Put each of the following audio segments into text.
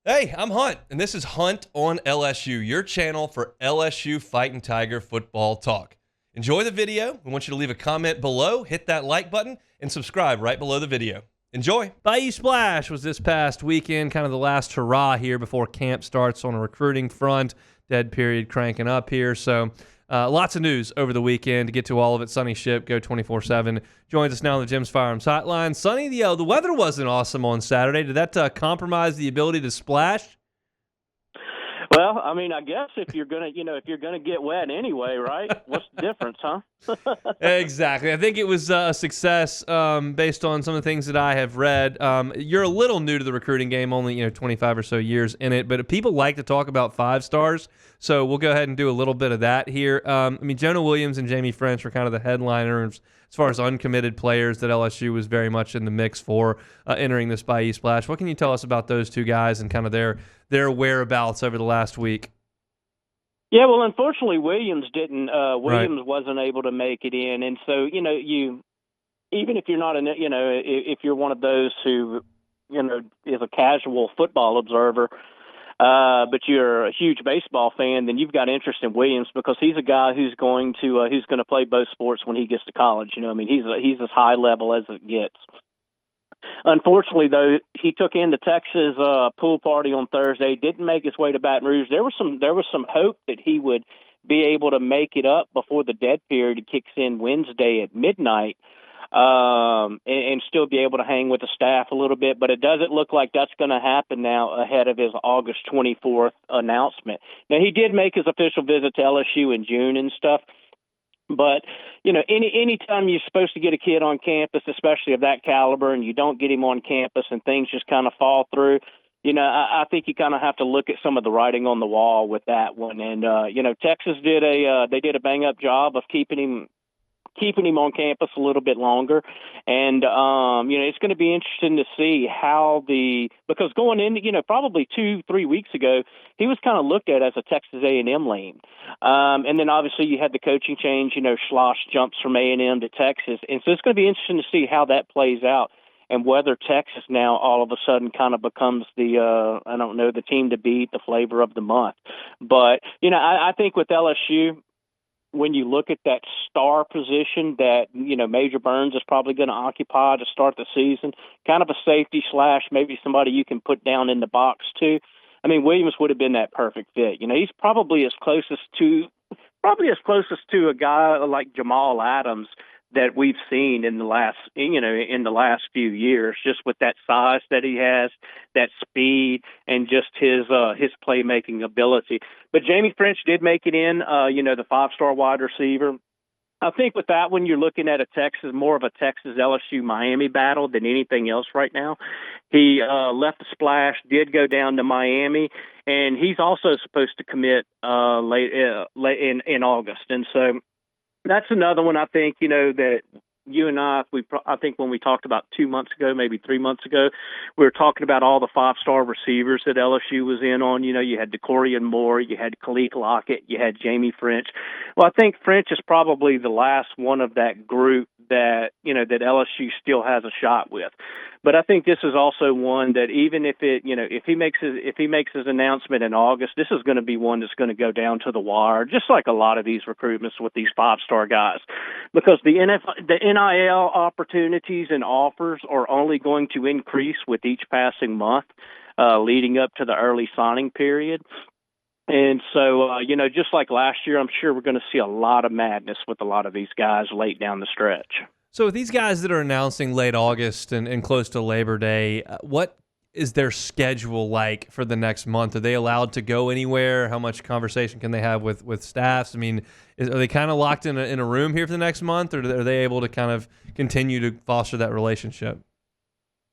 Hey, I'm Hunt, and this is Hunt on LSU, your channel for LSU Fighting Tiger football talk. Enjoy the video. We want you to leave a comment below, hit that like button, and subscribe right below the video. Enjoy. Bayou Splash was this past weekend, kind of the last hurrah here before camp starts on a recruiting front. Dead period cranking up here, so lots of news over the weekend. To get to all of it, Sonny Shipp, Go 24/7, joins us now on the Jim's Firearms Hotline. Sonny, the weather wasn't awesome on Saturday. Did that compromise the ability to splash? Well, I mean, I guess if you're gonna get wet anyway, right? What's the difference, huh? Exactly. I think it was a success based on some of the things that I have read. You're a little new to the recruiting game, only 25 or so years in it, but people like to talk about 5-stars, so we'll go ahead and do a little bit of that here. Jonah Williams and Jaime Ffrench were kind of the headliners as far as uncommitted players that LSU was very much in the mix for entering this Bayou Splash. What can you tell us about those two guys and kind of their whereabouts over the last week? Yeah, well, unfortunately, Williams didn't. Right. Williams wasn't able to make it in, and so you even if you're not if you're one of those who is a casual football observer, but you're a huge baseball fan, then you've got interest in Williams because he's a guy who's going to play both sports when he gets to college. I mean, he's as high level as it gets. Unfortunately, though, he took in the Texas pool party on Thursday. Didn't make his way to Baton Rouge. There was some hope that he would be able to make it up before the dead period kicks in Wednesday at midnight, and still be able to hang with the staff a little bit. But it doesn't look like that's going to happen now ahead of his August 24th announcement. Now, he did make his official visit to LSU in June and stuff. But, any time you're supposed to get a kid on campus, especially of that caliber, and you don't get him on campus and things just kind of fall through, I think you kind of have to look at some of the writing on the wall with that one. And, Texas did a bang-up job of keeping him on campus a little bit longer. And, it's going to be interesting to see because going in, probably 2-3 weeks ago, he was kind of looked at as a Texas A&M lane. And then obviously you had the coaching change, Schloss jumps from A&M to Texas. And so it's going to be interesting to see how that plays out and whether Texas now all of a sudden kind of becomes the team to beat, the flavor of the month. But, I think with LSU, when you look at that star position that, Major Burns is probably going to occupy to start the season, kind of a safety / maybe somebody you can put down in the box too. I mean, Williams would have been that perfect fit. He's probably as closest to a guy like Jamal Adams that we've seen in the last few years, just with that size that he has, that speed, and just his playmaking ability. But Jaime Ffrench did make it in, the 5-star wide receiver. I think with that one, you're looking at more of a Texas LSU Miami battle than anything else right now. He left the Splash, did go down to Miami, and he's also supposed to commit late in August, and so. That's another one I think, that you and I think when we talked about 2 months ago, maybe 3 months ago, we were talking about all the 5-star receivers that LSU was in on. You had DeCorian Moore, you had Khalid Lockett, you had Jaime Ffrench. Well, I think Ffrench is probably the last one of that group that LSU still has a shot with. But I think this is also one that even if he makes his announcement in August, this is going to be one that's going to go down to the wire, just like a lot of these recruitments with these 5-star guys, because the NIL opportunities and offers are only going to increase with each passing month, leading up to the early signing period. And so, just like last year, I'm sure we're going to see a lot of madness with a lot of these guys late down the stretch. So with these guys that are announcing late August and close to Labor Day, what is their schedule like for the next month? Are they allowed to go anywhere? How much conversation can they have with staffs? I mean, are they kind of locked in a room here for the next month, or are they able to kind of continue to foster that relationship?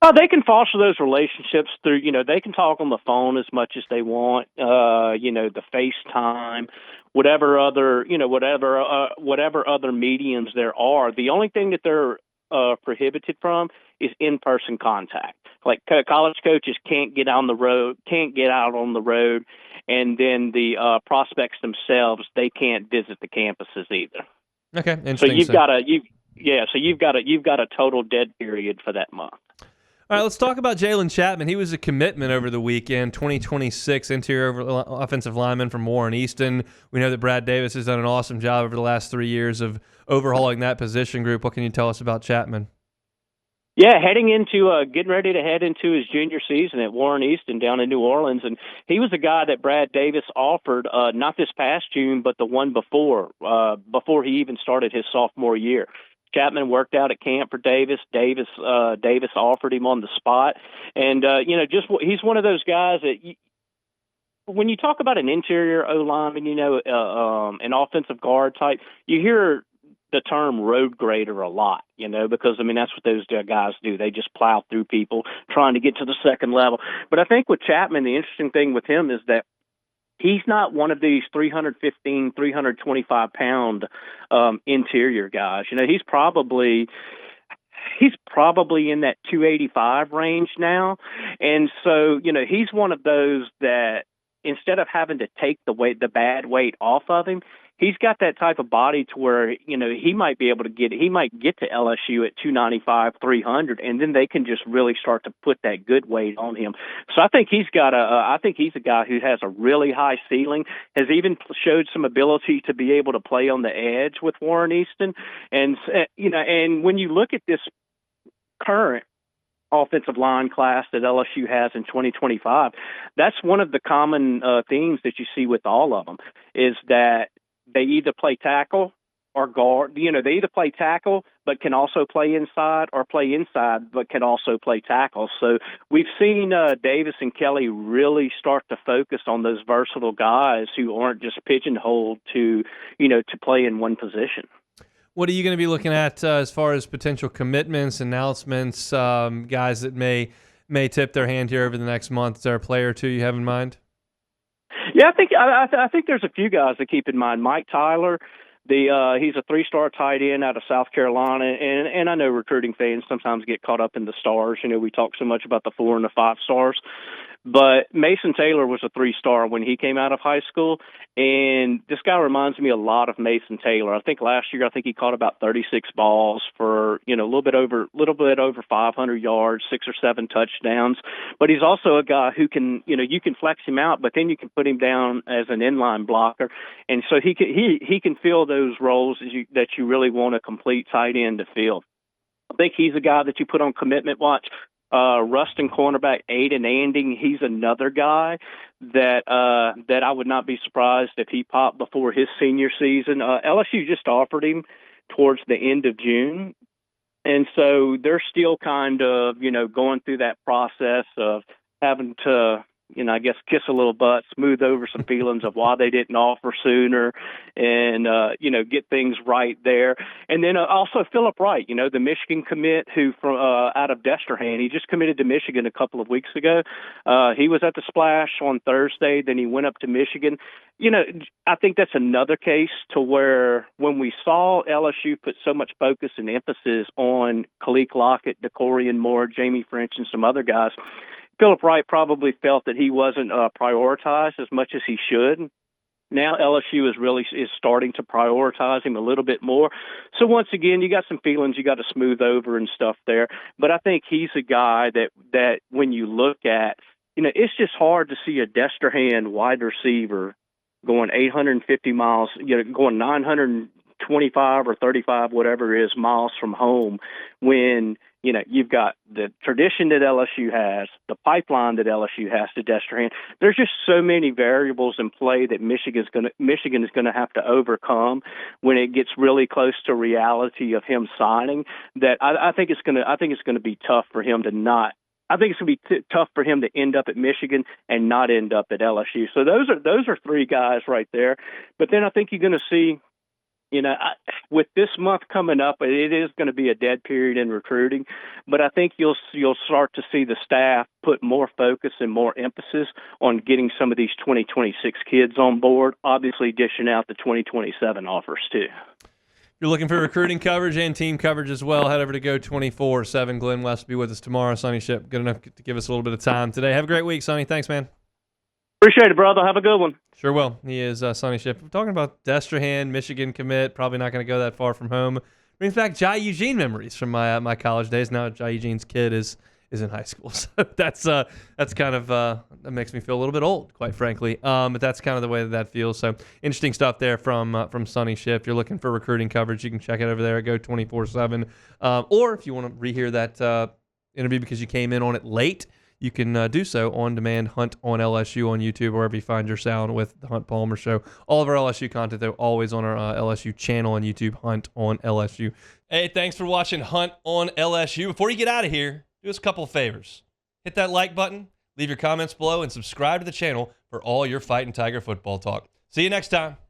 They can foster those relationships through, they can talk on the phone as much as they want, the FaceTime, whatever other mediums there are. The only thing that they're prohibited from is in-person contact. Like college coaches can't get out on the road, and then the prospects themselves, they can't visit the campuses either. Okay, interesting. So you've got a total dead period for that month. All right, let's talk about Jalen Chapman. He was a commitment over the weekend, 2026 interior offensive lineman from Warren Easton. We know that Brad Davis has done an awesome job over the last 3 years of overhauling that position group. What can you tell us about Chapman? Yeah, getting ready to head into his junior season at Warren Easton down in New Orleans, and he was a guy that Brad Davis offered not this past June, but the one before he even started his sophomore year. Chapman worked out at camp for Davis. Davis offered him on the spot, and he's one of those guys that. When you talk about an interior O lineman, an offensive guard type, you hear the term road grader a lot, because, that's what those guys do. They just plow through people trying to get to the second level. But I think with Chapman, the interesting thing with him is that he's not one of these 315, 325-pound interior guys. He's probably in that 285 range now. And so, he's one of those that instead of having to take the bad weight off of him, he's got that type of body to where, he might be able to get to LSU at 295, 300, and then they can just really start to put that good weight on him. So I think he's a guy who has a really high ceiling, has even showed some ability to be able to play on the edge with Warren Easton. And, and when you look at this current offensive line class that LSU has in 2025, that's one of the common themes that you see with all of them, is that they either play tackle or guard. They either play tackle but can also play inside, or play inside but can also play tackle. So we've seen Davis and Kelly really start to focus on those versatile guys who aren't just pigeonholed to play in one position. What are you going to be looking at as far as potential commitments, announcements, guys that may tip their hand here over the next month? Is there a player or two you have in mind? Yeah, I think there's a few guys to keep in mind. Mike Tyler, he's a 3-star tight end out of South Carolina, and I know recruiting fans sometimes get caught up in the stars. We talk so much about the 4 and the 5 stars. But Mason Taylor was a 3-star when he came out of high school, and this guy reminds me a lot of Mason Taylor. I think last year he caught about 36 balls for a little bit over 500 yards, 6 or 7 touchdowns. But he's also a guy who can you can flex him out, but then you can put him down as an inline blocker, and so he can fill those roles that you really want a complete tight end to fill. I think he's a guy that you put on commitment watch. Rustin cornerback Aiden Anding, he's another guy that I would not be surprised if he popped before his senior season. LSU just offered him towards the end of June, and so they're still kind of going through that process of having to I guess kiss a little butt, smooth over some feelings of why they didn't offer sooner, and get things right there. And then also Philip Wright, the Michigan commit who from out of Destrehan, he just committed to Michigan a couple of weeks ago. He was at the Splash on Thursday, then he went up to Michigan. I think that's another case to where when we saw LSU put so much focus and emphasis on Khaleke Lockett, DeCorian Moore, Jaime Ffrench, and some other guys, Philip Wright probably felt that he wasn't prioritized as much as he should. Now LSU is starting to prioritize him a little bit more. So once again, you got some feelings you got to smooth over and stuff there. But I think he's a guy that when you look at, it's just hard to see a Destrehan wide receiver going 850 miles, going 925 or 35, whatever it is, miles from home when you've got the tradition that LSU has, the pipeline that LSU has to Destrehan. There's just so many variables in play that Michigan is going to have to overcome when it gets really close to reality of him signing. That I think it's going to be tough for him to not. I think it's going to be tough for him to end up at Michigan and not end up at LSU. So those are 3 guys right there. But then I think you're going to see. With this month coming up, it is going to be a dead period in recruiting, but I think you'll start to see the staff put more focus and more emphasis on getting some of these 2026 kids on board, obviously dishing out the 2027 offers too. If you're looking for recruiting coverage and team coverage as well, head over to Go 24/7. Glenn West will be with us tomorrow. Sonny Shipp, good enough to give us a little bit of time today. Have a great week, Sonny. Thanks, man. Appreciate it, brother. Have a good one. Sure will. He is Sonny Shipp. We're talking about Destrehan, Michigan commit. Probably not going to go that far from home. Brings back Jai Eugene memories from my college days. Now Jai Eugene's kid is is in high school. So that's kind of that makes me feel a little bit old, quite frankly. But that's kind of the way that feels. So interesting stuff there from Sonny Shipp. If you're looking for recruiting coverage, you can check it over there at Go 24/7. Or if you want to rehear that interview because you came in on it late, you can do so on demand. Hunt on LSU on YouTube, wherever you find your sound with the Hunt Palmer Show. All of our LSU content, though, always on our LSU channel on YouTube, Hunt on LSU. Hey, thanks for watching Hunt on LSU. Before you get out of here, do us a couple of favors. Hit that like button, leave your comments below, and subscribe to the channel for all your Fighting Tiger football talk. See you next time.